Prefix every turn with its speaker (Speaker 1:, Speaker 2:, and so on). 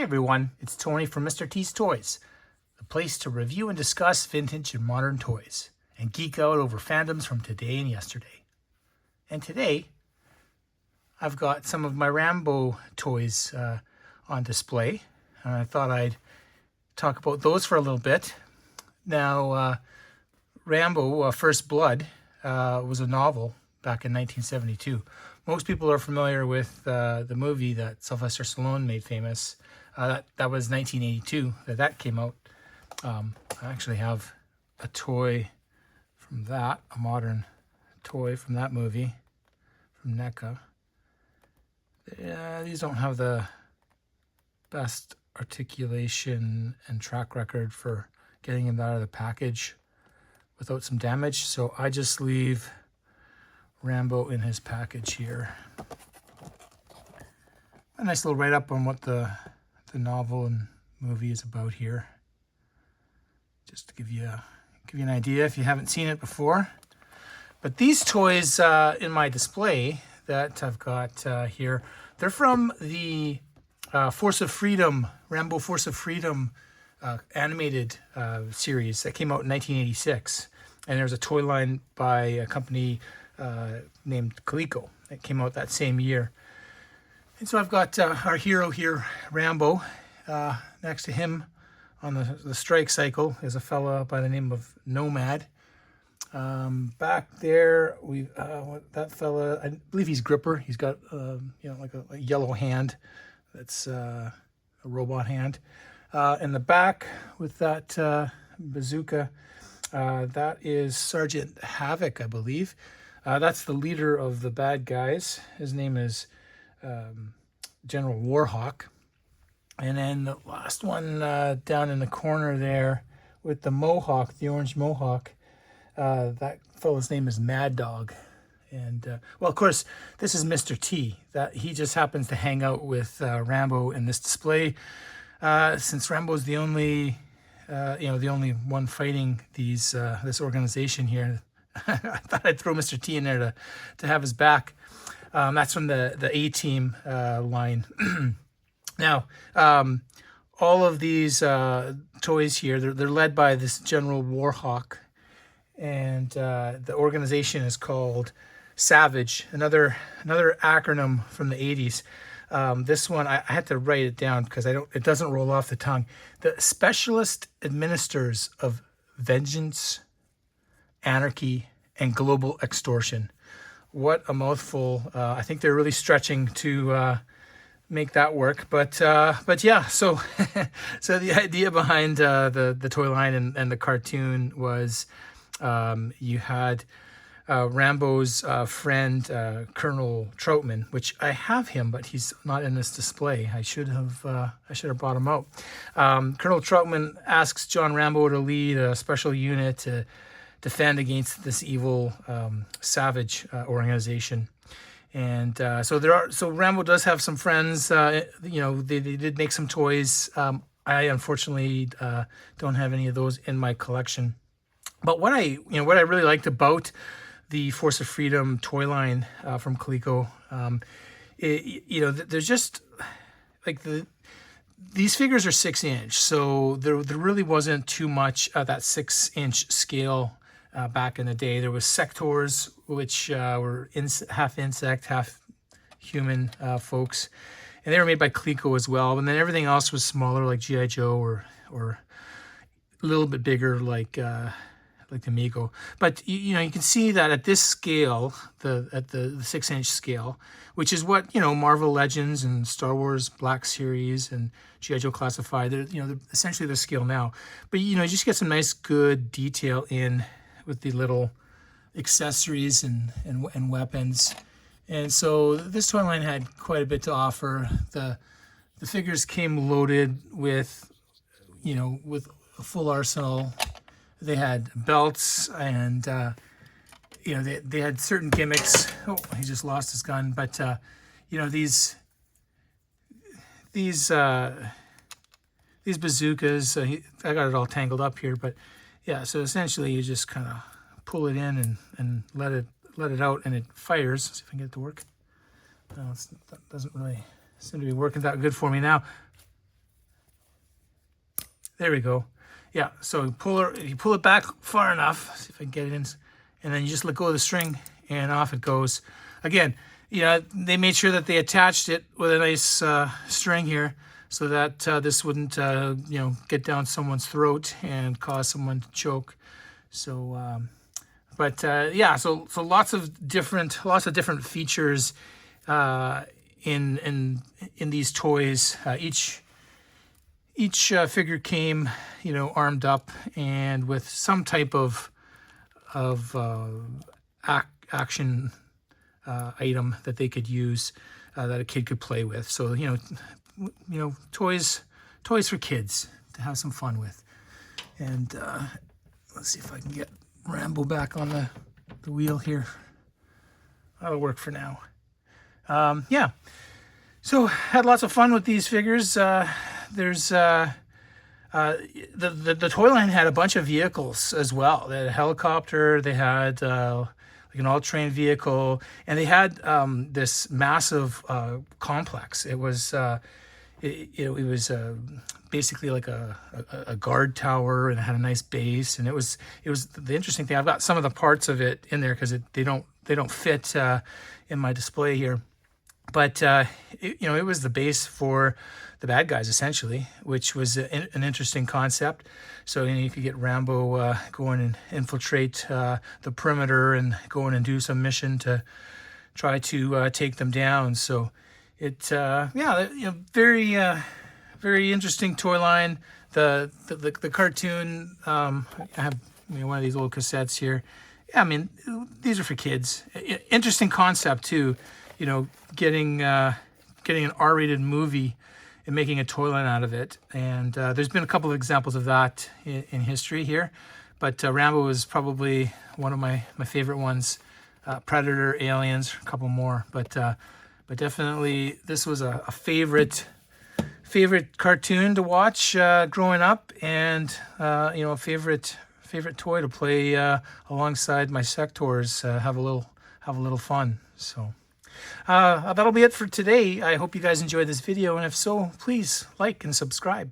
Speaker 1: everyone, it's Tony from Mr. T's Toys, the place to review and discuss vintage and modern toys, and geek out over fandoms from today and yesterday. And today, I've got some of my Rambo toys on display, and I thought I'd talk about those for a little bit. Now, Rambo First Blood was a novel back in 1972. Most people are familiar with the movie that Sylvester Stallone made famous. That was 1982 that came out. I actually have a toy from that, a modern toy from that movie, from NECA. These don't have the best articulation and track record for getting them out of the package without some damage, so I just leave Rambo in his package here. A nice little write-up on what the novel and movie is about here, just to give you an idea if you haven't seen it before. But these toys in my display that I've got here, they're from the Force of Freedom, Rambo Force of Freedom animated series that came out in 1986. And there's a toy line by a company named Coleco that came out that same year. And so I've got our hero here, Rambo. Next to him on the strike cycle is a fella by the name of Nomad. Back there, that fella, I believe he's Gripper. He's got like a yellow hand. That's a robot hand. In the back with that bazooka, that is Sergeant Havoc, I believe. That's the leader of the bad guys. His name is General Warhawk. And then the last one down in the corner there with the mohawk, the orange mohawk, that fellow's name is Mad Dog. And, well, of course, this is Mr. T. That he just happens to hang out with Rambo in this display. Since Rambo's the only, the only one fighting this organization here, I thought I'd throw Mr. T in there to have his back. That's from the A-Team line. Now, all of these toys here, they're led by this General Warhawk, and the organization is called Savage, another acronym from the 80s. This one, I had to write it down because it doesn't roll off the tongue. The Specialist Administrators of Vengeance, Anarchy, and Global Extortion. What a mouthful. I think they're really stretching to make that work. But yeah, so so the idea behind the toy line and the cartoon was you had Rambo's friend, Colonel Troutman, which I have him, but he's not in this display. I should have brought him out. Colonel Troutman asks John Rambo to lead a special unit to defend against this evil Savage organization. And so Rambo does have some friends. They did make some toys. I unfortunately don't have any of those in my collection. But what I really liked about the Force of Freedom toy line from Coleco, there's just like these figures are 6-inch, so there really wasn't too much of that 6-inch scale back in the day. There was Sectors, which were half insect, half human folks, and they were made by Coleco as well. And then everything else was smaller, like G.I. Joe, or a little bit bigger, like the Mego. But you can see that at this scale, at the 6-inch scale, which is what Marvel Legends and Star Wars Black Series and G.I. Joe Classified, they're essentially the scale now. But you just get some nice good detail in with the little accessories and weapons. And so this toy line had quite a bit to offer. The figures came loaded with with a full arsenal. They had belts, and they had certain gimmicks. Oh, he just lost his gun. But these bazookas. I got it all tangled up here, but yeah. So essentially, you just kind of pull it in and let it out, and it fires. Let's see if I can get it to work. No, that doesn't really seem to be working that good for me now. There we go. Yeah, so you pull it back far enough, see if I can get it in, and then you just let go of the string and off it goes. Again, you know, they made sure that they attached it with a nice string here so that this wouldn't, you know, get down someone's throat and cause someone to choke. So, yeah, so lots of different features in these toys. Each figure came, you know, armed up and with some type of action item that they could use, that a kid could play with. So you know, toys for kids to have some fun with. And let's see if I can get Rambo back on the wheel here. That'll work for now. Yeah. So had lots of fun with these figures. There's the toy line had a bunch of vehicles as well. They had a helicopter. They had like an all-terrain vehicle, and they had this massive complex. It was basically like a guard tower, and it had a nice base. And it was the interesting thing. I've got some of the parts of it in there because they don't fit in my display here. But you know, it was the base for the bad guys essentially, which was an interesting concept. So you know, you could get Rambo go in and infiltrate the perimeter and go in and do some mission to try to take them down. So it yeah, you know, very interesting toy line. The cartoon, I have, you know, one of these old cassettes here. Yeah, I mean, these are for kids. Interesting concept too. You know, getting an R-rated movie and making a toy line out of it. And there's been a couple of examples of that in history here. But Rambo is probably one of my favorite ones. Predator, Aliens, a couple more. But definitely this was a favorite cartoon to watch growing up, and you know, a favorite toy to play alongside my Sectors. Have a little fun. So. That'll be it for today. I hope you guys enjoyed this video, and if so, please like and subscribe.